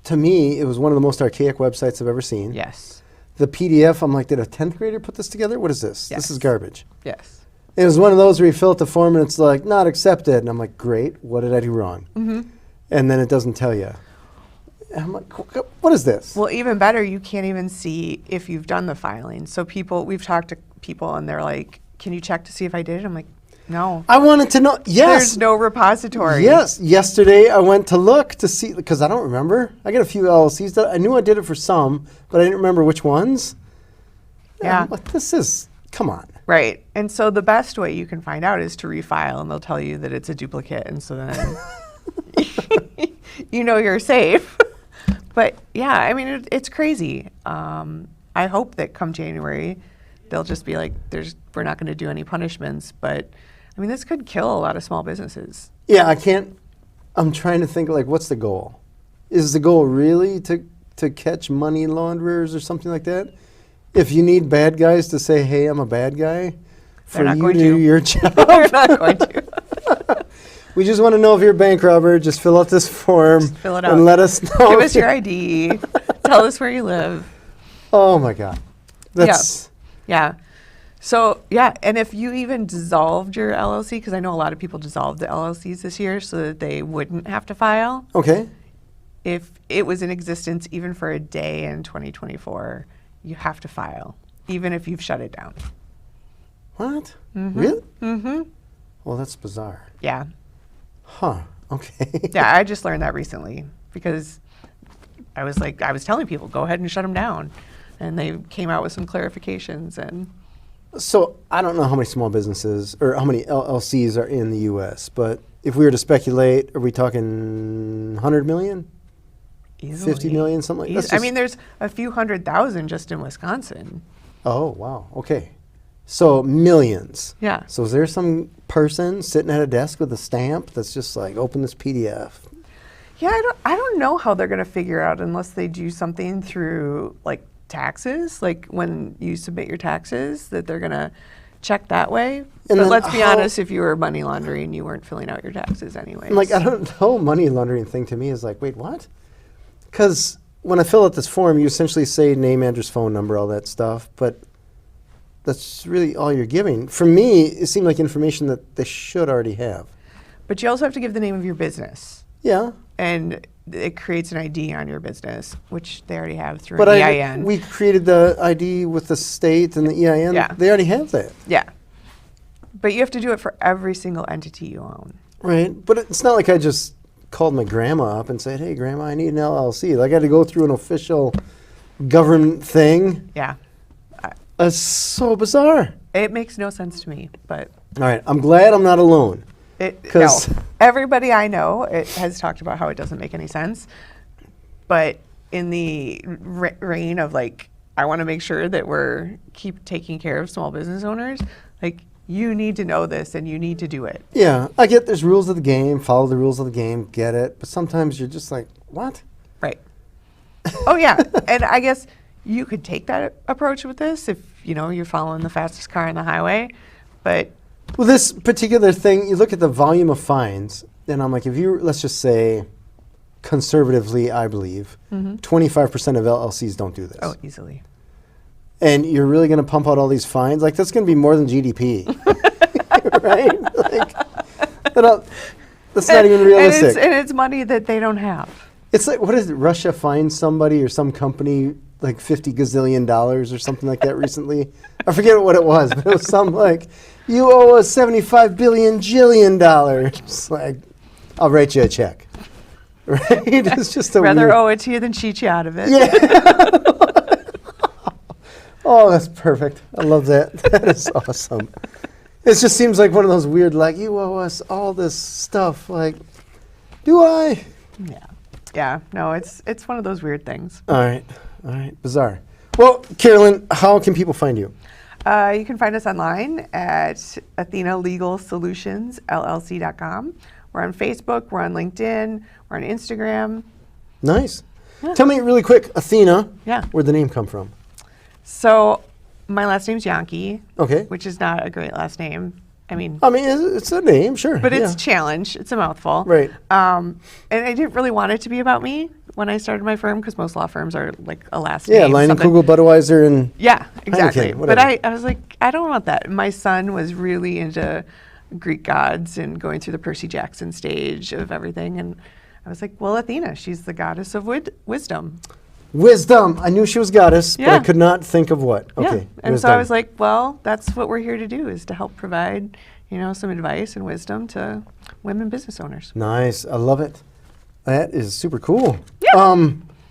to me, it was one of the most archaic websites I've ever seen. Yes. The PDF, I'm like, did a 10th grader put this together? What is this? Yes. This is garbage. Yes. It was one of those where you fill out the form and it's like, not accepted. And I'm like, great, what did I do wrong? And then it doesn't tell you. And I'm like, what is this? Well, even better, you can't even see if you've done the filing. So we've talked to people and they're like, can you check to see if I did it? I'm like, no. I wanted to know, yes. There's no repository. Yes. Yesterday I went to look to see, because I don't remember. I got a few LLCs that I knew I did it for some, but I didn't remember which ones. Yeah. But this is, come on. Right. And so the best way you can find out is to refile, and they'll tell you that it's a duplicate. And so then you're safe. But yeah, I mean, it's crazy. I hope that come January, they'll just be like, we're not going to do any punishments. But I mean, this could kill a lot of small businesses. Yeah, I'm trying to think, like, what's the goal? Is the goal really to catch money launderers or something like that? If you need bad guys to say, hey, I'm a bad guy, for you to do your job. They're not going to. We just want to know if you're a bank robber. Just fill out this form fill it out. And let us know. Give us your ID. Tell us where you live. Oh, my God. Yeah. So, yeah, and if you even dissolved your LLC, because I know a lot of people dissolved the LLCs this year so that they wouldn't have to file. Okay. If it was in existence even for a day in 2024, you have to file, even if you've shut it down. What? Really? Mm-hmm. Well, that's bizarre. Yeah. Huh. Okay. Yeah, I just learned that recently because I was telling people, go ahead and shut them down. And they came out with some clarifications and... So I don't know how many small businesses or how many LLCs are in the U.S., but if we were to speculate, are we talking 100 million? Easily. 50 million, something like that? I mean, there's a few 100,000 just in Wisconsin. Oh, wow. Okay. So millions. Yeah. So is there some person sitting at a desk with a stamp that's just like, open this PDF? Yeah, I don't know how they're going to figure out unless they do something through like taxes, like when you submit your taxes, that they're going to check that way. And but then let's be honest, if you were money laundering, you weren't filling out your taxes anyway. Like, I don't know, money laundering thing to me is like, wait, what? Because when I fill out this form, you essentially say name, address, phone number, all that stuff, but that's really all you're giving. For me, it seemed like information that they should already have. But you also have to give the name of your business. Yeah. And it creates an ID on your business, which they already have through But an EIN. we created the ID with the state and the EIN. Yeah. They already have that. Yeah. But you have to do it for every single entity you own. Right. But it's not like I just called my grandma up and said, hey, Grandma, I need an LLC. Like, I had to go through an official government thing. Yeah. That's so bizarre. It makes no sense to me, but... All right. I'm glad I'm not alone. No, everybody I know has talked about how it doesn't make any sense. But in the reign of like, I want to make sure that we're keep taking care of small business owners, like you need to know this and you need to do it. Yeah, I get there's rules of the game, follow the rules of the game, get it. But sometimes you're just like, what? Right. Oh yeah, and I guess you could take that approach with this if you're following the fastest car on the highway, but. Well, this particular thing, you look at the volume of fines, and I'm like, if you, let's just say, conservatively, I believe, 25% of LLCs don't do this. Oh, easily. And you're really going to pump out all these fines? Like, that's going to be more than GDP. Right? Like, that's not even realistic. And it's money that they don't have. It's like, what is it? Russia fined somebody or some company like $50 gazillion or something like that recently. I forget what it was, but it was some like, you owe us $75 billion jillion. Like, I'll write you a check. Right? It's just a rather weird... owe it to you than cheat you out of it. Yeah. Oh, that's perfect. I love that. That is awesome. It just seems like one of those weird, like, you owe us all this stuff. Like, do I? Yeah. Yeah. No, it's one of those weird things. All right. Bizarre. Well, Carolyn, how can people find you? You can find us online at AthenaLegalSolutionsLLC.com. We're on Facebook, we're on LinkedIn, we're on Instagram. Nice. Yeah. Tell me really quick, Athena, Yeah. where'd the name come from? So my last name's Jahnke, Okay. which is not a great last name. I mean, it's a name, sure. but it's yeah. challenge. It's a mouthful. Right. And I didn't really want it to be about me when I started my firm because most law firms are like a last name. Yeah, Line and something. Kugel, Budweiser, and Yeah, exactly. Heineken, But whatever. I was like, I don't want that. My son was really into Greek gods and going through the Percy Jackson stage of everything. And I was like, well, Athena, she's the goddess of wisdom. Wisdom. I knew she was goddess, but I Yeah. could not think of what. Yeah. Okay. And wisdom. so I was like, well, that's what we're here to do, is to help provide, some advice and wisdom to women business owners. Nice. I love it. That is super cool. Yeah.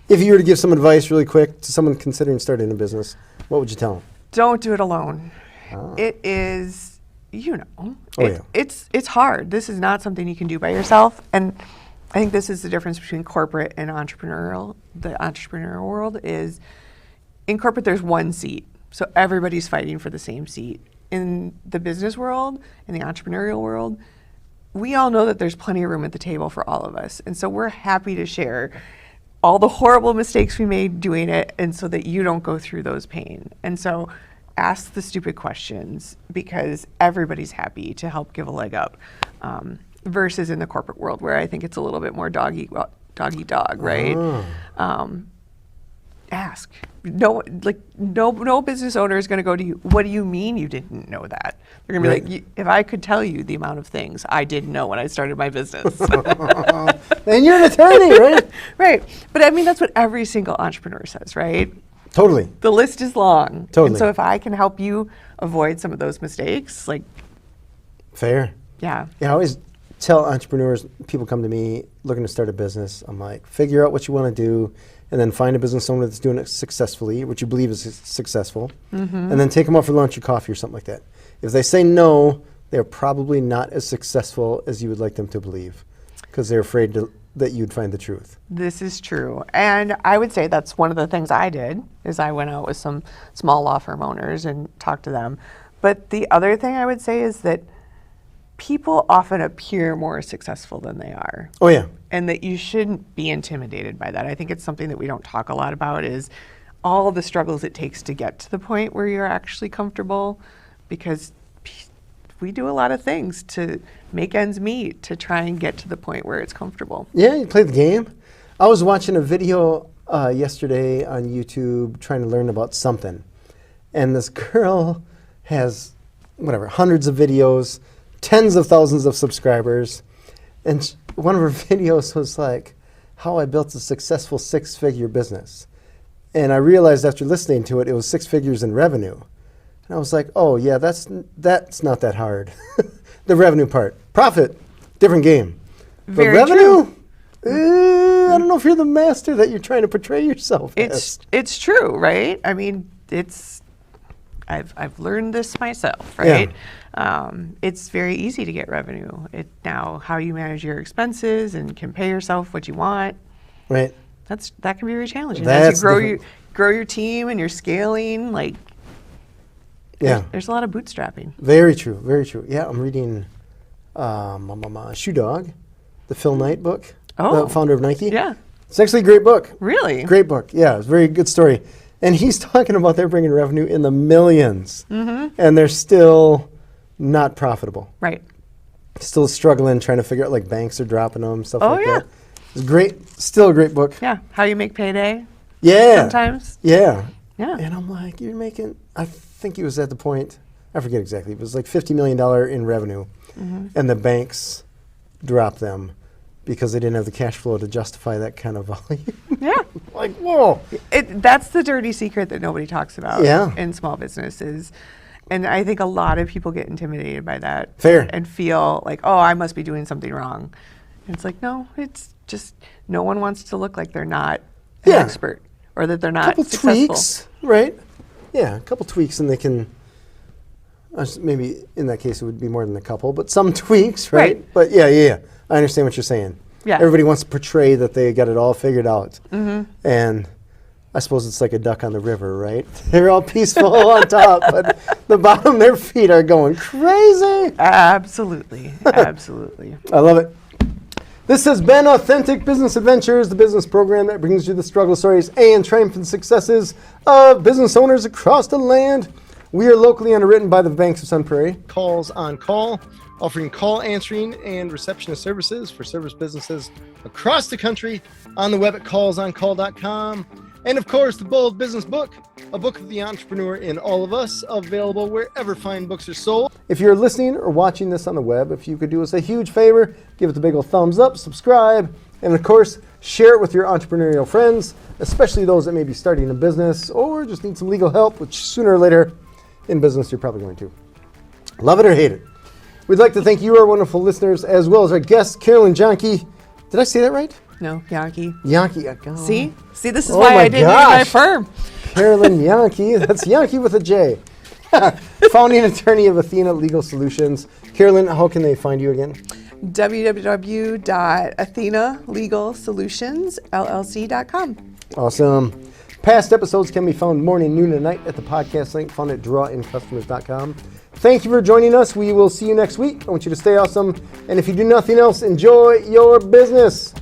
If you were to give some advice really quick to someone considering starting a business, what would you tell them? Don't do it alone. Ah. It is, Oh, yeah. it's hard. This is not something you can do by yourself. And I think this is the difference between corporate and entrepreneurial. The entrepreneurial world is, in corporate, there's one seat. So everybody's fighting for the same seat. In the business world, in the entrepreneurial world, we all know that there's plenty of room at the table for all of us. And so we're happy to share all the horrible mistakes we made doing it, and so that you don't go through those pain. And so ask the stupid questions, because everybody's happy to help give a leg up. Versus in the corporate world, where I think it's a little bit more dog eat dog, right? ask. No business owner is going to go to you, what do you mean you didn't know that? They're going to be like, if I could tell you the amount of things I didn't know when I started my business. And you're an attorney, right? Right. But I mean, that's what every single entrepreneur says, right? Totally. The list is long. Totally. And so if I can help you avoid some of those mistakes, like, Fair. yeah. Yeah, I always tell entrepreneurs, people come to me looking to start a business. I'm like, figure out what you want to do, and then find a business owner that's doing it successfully, which you believe is successful, and then take them out for lunch or coffee or something like that. If they say no, they're probably not as successful as you would like them to believe, because they're afraid that you'd find the truth. This is true. And I would say that's one of the things I did, is I went out with some small law firm owners and talked to them. But the other thing I would say is that people often appear more successful than they are. Oh, yeah. And that you shouldn't be intimidated by that. I think it's something that we don't talk a lot about, is all the struggles it takes to get to the point where you're actually comfortable, because we do a lot of things to make ends meet to try and get to the point where it's comfortable. Yeah, you play the game. I was watching a video yesterday on YouTube trying to learn about something. And this girl has, hundreds of videos, tens of thousands of subscribers. And one of her videos was like, how I built a successful 6-figure business. And I realized after listening to it, it was 6 figures in revenue. And I was like, oh yeah, that's not that hard. The revenue part. Profit, different game. Very but revenue, true. I don't know if you're the master that you're trying to portray yourself as. It's true, right? I mean, I've learned this myself, right? Yeah. It's very easy to get revenue. Now, how you manage your expenses and can pay yourself what you want, Right. that can be very challenging. That's As you grow your team and you're scaling, like, Yeah. there's a lot of bootstrapping. Very true. Very true. Yeah, I'm reading Shoe Dog, the Phil Knight book, Oh. the founder of Nike. Yeah. It's actually a great book. Really? Great book. Yeah, it's a very good story. And he's talking about they're bringing revenue in the millions, and they're still not profitable. Right. Still struggling, trying to figure out, like, banks are dropping them, stuff Oh, like yeah. that. It's great. Still a great book. Yeah. How you make payday Yeah. sometimes. Yeah. Yeah. And I'm like, you're making, I think he was at the point, I forget exactly, it was like $50 million in revenue, and the banks dropped them because they didn't have the cash flow to justify that kind of volume. Yeah. Like, whoa. That's the dirty secret that nobody talks about Yeah. in small businesses. And I think a lot of people get intimidated by that. Fair. And feel like, oh, I must be doing something wrong. And it's like, no, it's just no one wants to look like they're not an Yeah. expert or that they're A not couple successful. tweaks, right? Yeah, a couple tweaks, and they can, maybe in that case it would be more than a couple, but some tweaks, right? Right. But yeah. I understand what you're saying. Yeah. Everybody wants to portray that they got it all figured out. And I suppose it's like a duck on the river, right? They're all peaceful on top, but the bottom of their feet are going crazy. Absolutely. Absolutely. I love it. This has been Authentic Business Adventures, the business program that brings you the struggle stories and triumphant successes of business owners across the land. We are locally underwritten by the Banks of Sun Prairie. Calls on Call, offering call answering and receptionist services for service businesses across the country, on the web at callsoncall.com. And of course, the Bold Business Book, a book of the entrepreneur in all of us, available wherever fine books are sold. If you're listening or watching this on the web, if you could do us a huge favor, give it the big old thumbs up, subscribe, and of course, share it with your entrepreneurial friends, especially those that may be starting a business or just need some legal help, which sooner or later in business you're probably going to. Love it or hate it. We'd like to thank you, our wonderful listeners, as well as our guest, Carolyn Jahnke. Did I say that right? No, Jahnke. Jahnke. See, this is Oh why my I didn't name my gosh. firm. Carolyn Jahnke. That's Jahnke with a J. Founding attorney of Athena Legal Solutions. Carolyn, how can they find you again? www.athenaLegalSolutionsLLC.com. Awesome. Past episodes can be found morning, noon, and night at the podcast link found at drawincustomers.com. Thank you for joining us. We will see you next week. I want you to stay awesome. And if you do nothing else, enjoy your business.